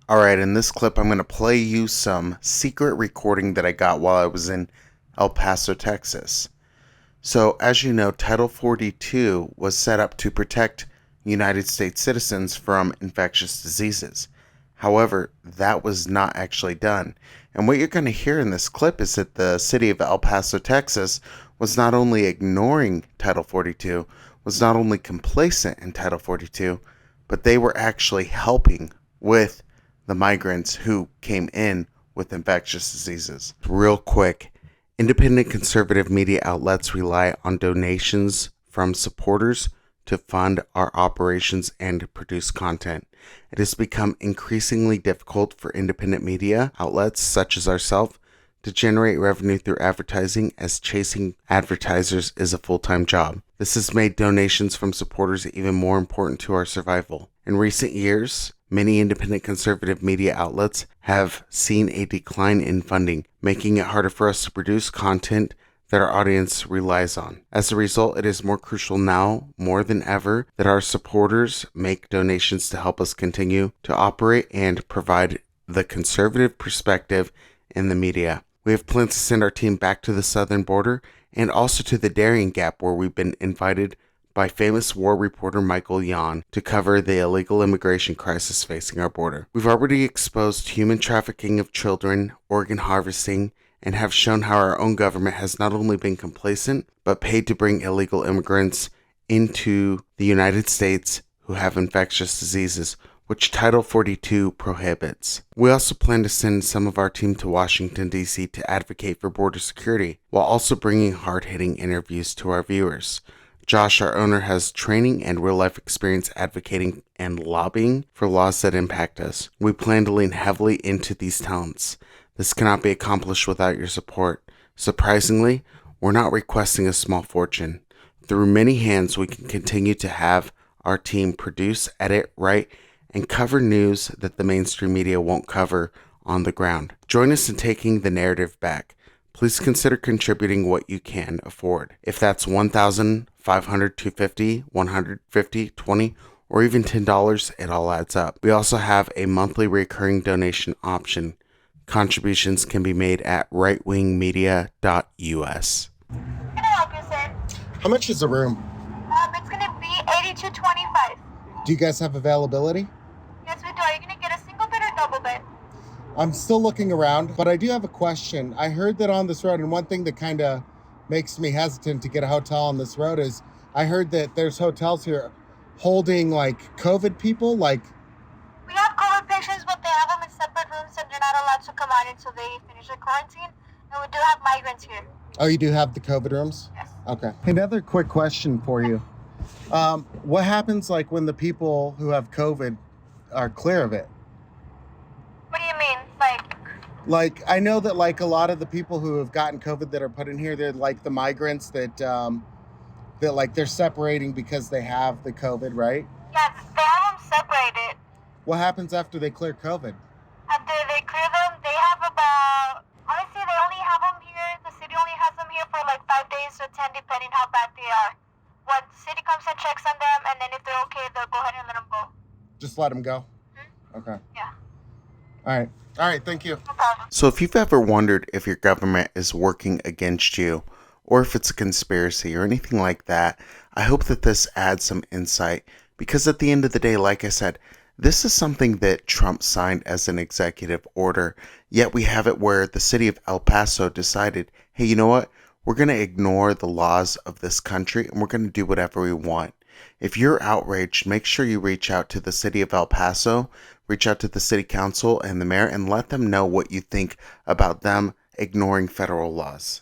Alright, in this clip I'm going to play you some secret recording that I got while I was in El Paso, Texas. So, as you know, Title 42 was set up to protect United States citizens from infectious diseases. However, that was not actually done. And what you're going to hear in this clip is that the city of El Paso, Texas was not only ignoring Title 42, was not only complacent in Title 42, but they were actually helping with the migrants who came in with infectious diseases. Real quick, independent conservative media outlets rely on donations from supporters to fund our operations and produce content. It has become increasingly difficult for independent media outlets such as ourselves to generate revenue through advertising, as chasing advertisers is a full-time job. This has made donations from supporters even more important to our survival. In recent years, many independent conservative media outlets have seen a decline in funding, making it harder for us to produce content that our audience relies on. As a result, it is more crucial now, more than ever, that our supporters make donations to help us continue to operate and provide the conservative perspective in the media. We have plans to send our team back to the southern border and also to the Darien Gap, where we've been invited by famous war reporter Michael Yon to cover the illegal immigration crisis facing our border. We've already exposed human trafficking of children, organ harvesting, and have shown how our own government has not only been complacent, but paid to bring illegal immigrants into the United States who have infectious diseases, which Title 42 prohibits. We also plan to send some of our team to Washington, D.C. to advocate for border security, while also bringing hard-hitting interviews to our viewers. Josh, our owner, has training and real-life experience advocating and lobbying for laws that impact us. We plan to lean heavily into these talents. This cannot be accomplished without your support. Surprisingly, we're not requesting a small fortune. Through many hands, we can continue to have our team produce, edit, write, and cover news that the mainstream media won't cover on the ground. Join us in taking the narrative back. Please consider contributing what you can afford. If that's $1,500, $250, $150, $20, or even $10, it all adds up. We also have a monthly recurring donation option. Contributions can be made at rightwingmedia.us. Can I help you, sir? How much is a room? It's gonna be $82.25. Do you guys have availability? Yes, we do. Are you gonna get a single bed or double bed? I'm still looking around, but I do have a question. I heard that on this road, and one thing that kind of makes me hesitant to get a hotel on this road is I heard that there's hotels here holding like COVID people. We have COVID patients, but they have them in separate rooms and they're not allowed to come out until they finish their quarantine. And we do have migrants here. Oh, you do have the COVID rooms? Yes. Okay. Another quick question for you. What happens like when the people who have COVID are clear of it? What do you mean? Like, I know that like a lot of the people who have gotten COVID that are put in here, they're like the migrants that like they're separating because they have the COVID, right? Yes, they have them separated. What happens after they clear COVID? After they clear them, they have about, honestly, they only have them here, the city only has them here for like 5 days or 10, depending how bad they are. When the city comes and checks on them, and then if they're okay, they'll go ahead and let them go. Just let them go? Mm-hmm. Okay. Yeah. All right, thank you. No problem. So if you've ever wondered if your government is working against you, or if it's a conspiracy or anything like that, I hope that this adds some insight, because at the end of the day, like I said, this is something that Trump signed as an executive order, yet we have it where the city of El Paso decided, hey, you know what? We're going to ignore the laws of this country and we're going to do whatever we want. If you're outraged, make sure you reach out to the city of El Paso, reach out to the city council and the mayor, and let them know what you think about them ignoring federal laws.